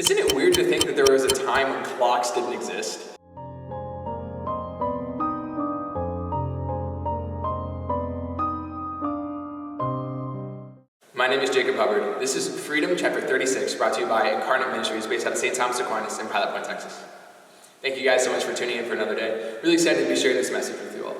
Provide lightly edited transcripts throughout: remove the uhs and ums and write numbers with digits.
Isn't it weird to think that there was a time when clocks didn't exist? My name is Jacob Hubbard. This is Freedom Chapter 36, brought to you by Incarnate Ministries, based out of St. Thomas Aquinas in Pilot Point, Texas. Thank you guys so much for tuning in for another day. Really excited to be sharing this message with you all.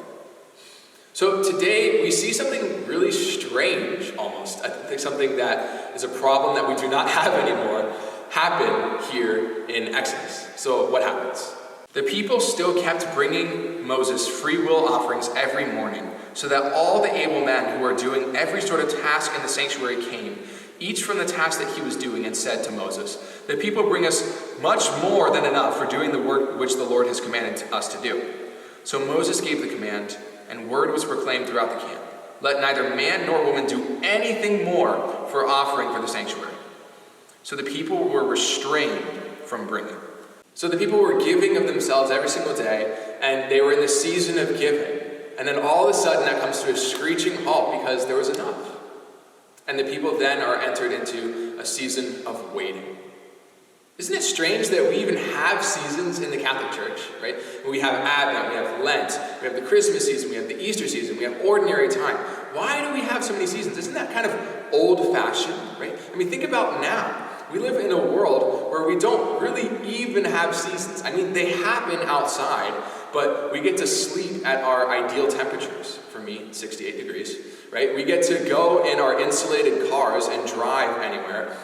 So today we see something really strange, almost. I think something that is a problem that we do not have anymore happen here in Exodus. So what happens? The people still kept bringing Moses free will offerings every morning, so that all the able men who were doing every sort of task in the sanctuary came, each from the task that he was doing, and said to Moses, "The people bring us much more than enough for doing the work which the Lord has commanded us to do." So Moses gave the command, and word was proclaimed throughout the camp, "Let neither man nor woman do anything more for offering for the sanctuary." So the people were restrained from bringing. So the people were giving of themselves every single day, and they were in the season of giving. And then all of a sudden that comes to a screeching halt because there was enough. And the people then are entered into a season of waiting. Isn't it strange that we even have seasons in the Catholic Church, right? We have Advent, we have Lent, we have the Christmas season, we have the Easter season, we have ordinary time. Why do we have so many seasons? Isn't that kind of old-fashioned, right? I mean, think about now. We live in a world where we don't really even have seasons. I mean, they happen outside, but we get to sleep at our ideal temperatures. For me, 68 degrees, right? We get to go in our insulated cars and drive anywhere.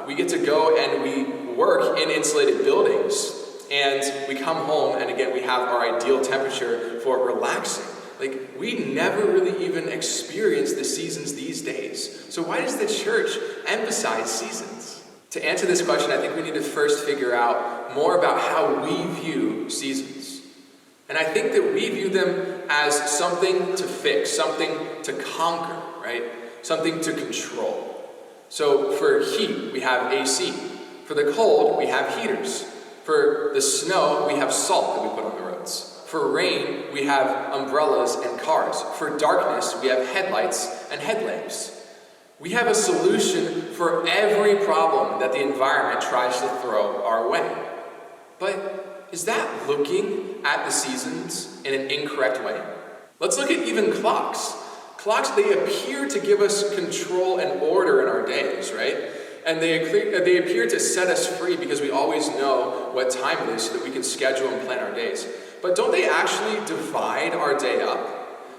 We get to go and we work in insulated buildings. And we come home and again, we have our ideal temperature for relaxing. Like, we never really even experience the seasons these days. So why does the church emphasize seasons? To answer this question, I think we need to first figure out more about how we view seasons. And I think that we view them as something to fix, something to conquer, right? Something to control. So for heat, we have AC. For the cold, we have heaters. For the snow, we have salt that we put on the roads. For rain, we have umbrellas and cars. For darkness, we have headlights and headlamps. We have a solution for every problem that the environment tries to throw our way. But is that looking at the seasons in an incorrect way? Let's look at even clocks. Clocks, they appear to give us control and order in our days, right? And they appear to set us free because we always know what time it is so that we can schedule and plan our days. But don't they actually divide our day up?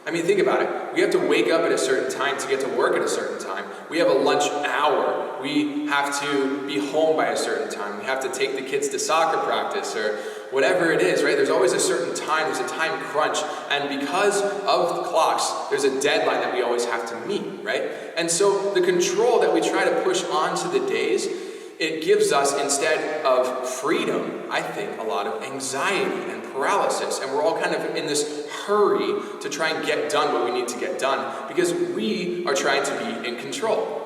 I mean, think about it. We have to wake up at a certain time to get to work at a certain time. We have a lunch hour. We have to be home by a certain time. We have to take the kids to soccer practice or whatever it is, right? There's always a certain time. There's a time crunch. And because of the clocks, there's a deadline that we always have to meet, right? And so the control that we try to push onto the days, it gives us, instead of freedom, I think, a lot of anxiety and paralysis. And we're all kind of in this hurry to try and get done what we need to get done because we are trying to be in control.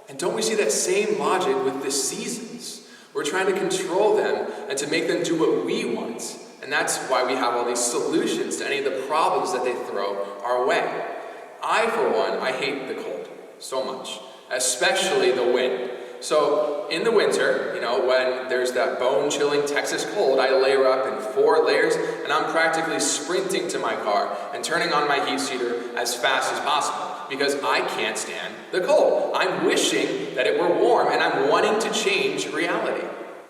And don't we see that same logic with the seasons? We're trying to control them and to make them do what we want. And that's why we have all these solutions to any of the problems that they throw our way. I, for one, I hate the cold so much, especially the wind. So in the winter, when there's that bone-chilling Texas cold, I layer up in 4 layers, and I'm practically sprinting to my car and turning on my heat seater as fast as possible because I can't stand the cold. I'm wishing that it were warm, and I'm wanting to change reality.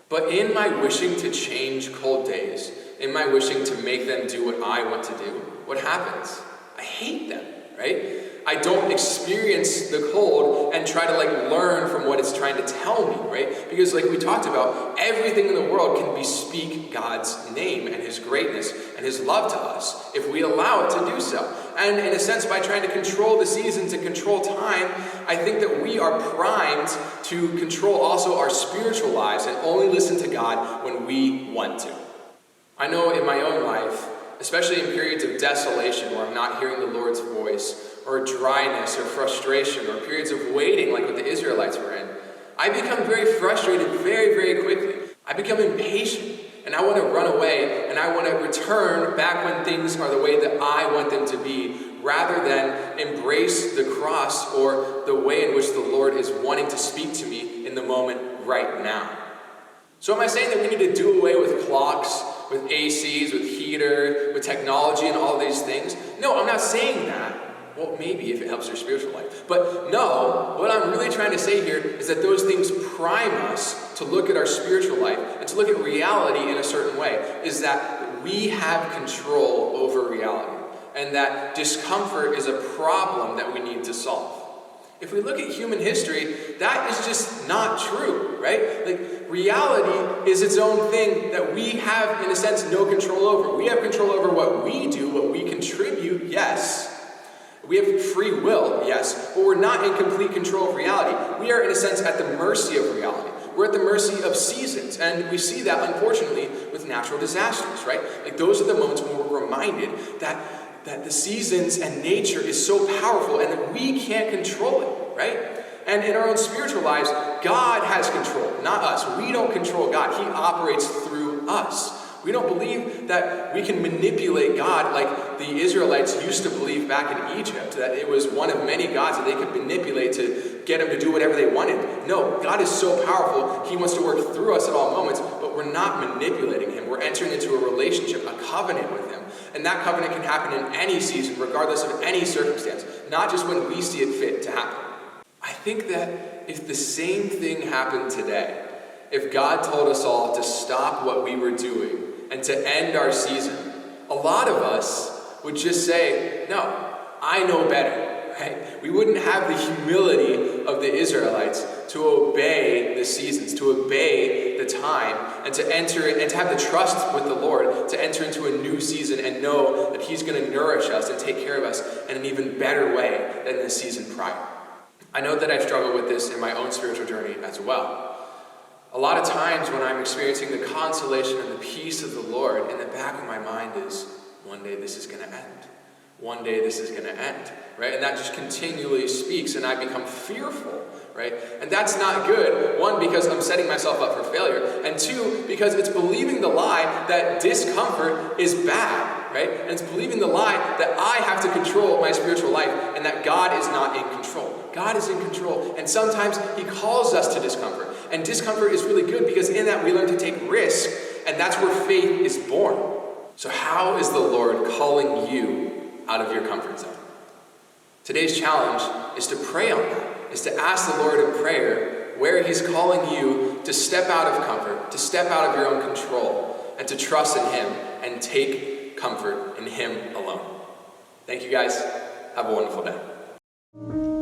But in my wishing to change cold days, in my wishing to make them do what I want to do, what happens? I hate them, right? I don't experience the cold and try to learn from what it's trying to tell me, right? Because like we talked about, everything in the world can bespeak God's name and his greatness and his love to us if we allow it to do so. And in a sense, by trying to control the seasons and control time, I think that we are primed to control also our spiritual lives and only listen to God when we want to. I know in my own life, especially in periods of desolation where I'm not hearing the Lord's voice, or dryness or frustration, or periods of waiting like what the Israelites were in, I become very frustrated very, very quickly. I become impatient, and I want to run away, and I want to return back when things are the way that I want them to be, rather than embrace the cross or the way in which the Lord is wanting to speak to me in the moment right now. So am I saying that we need to do away with clocks, with ACs, with heater, with technology and all these things? No, I'm not saying that. Well, maybe if it helps your spiritual life. But no, what I'm really trying to say here is that those things prime us to look at our spiritual life and to look at reality in a certain way, is that we have control over reality and that discomfort is a problem that we need to solve. If we look at human history, that is just not true, right? Like, reality is its own thing that we have, in a sense, no control over. We have control over what we do, what we contribute, yes. We have free will, yes, but we're not in complete control of reality. We are, in a sense, at the mercy of reality. We're at the mercy of seasons, and we see that, unfortunately, with natural disasters, right? Like, those are the moments when we're reminded that the seasons and nature is so powerful and that we can't control it, right? And in our own spiritual lives, God has control, not us. We don't control God. He operates through us. We don't believe that we can manipulate God like the Israelites used to believe back in Egypt, that it was one of many gods that they could manipulate to get them to do whatever they wanted. No, God is so powerful, He wants to work through us at all moments, but we're not manipulating Him. We're entering into a relationship, a covenant with Him. And that covenant can happen in any season, regardless of any circumstance, not just when we see it fit to happen. I think that if the same thing happened today, if God told us all to stop what we were doing and to end our season, a lot of us would just say, no, I know better, right? We wouldn't have the humility of the Israelites to obey the seasons, to obey the time, and to enter and to have the trust with the Lord to enter into a new season and know that He's going to nourish us and take care of us in an even better way than the season prior. I know that I've struggled with this in my own spiritual journey as well. A lot of times when I'm experiencing the consolation and the peace of the Lord, in the back of my mind is, one day this is going to end. One day this is going to end, right? And that just continually speaks, and I become fearful, right? And that's not good. One, because I'm setting myself up for failure. And two, because it's believing the lie that discomfort is bad, right? And it's believing the lie that I have to control my spiritual life and that God is not in control. God is in control. And sometimes He calls us to discomfort. And discomfort is really good because in that we learn to take risk, and that's where faith is born. So how is the Lord calling you out of your comfort zone? Today's challenge is to pray on that, is to ask the Lord in prayer where He's calling you to step out of comfort, to step out of your own control, and to trust in Him and take comfort in Him alone. Thank you guys. Have a wonderful day.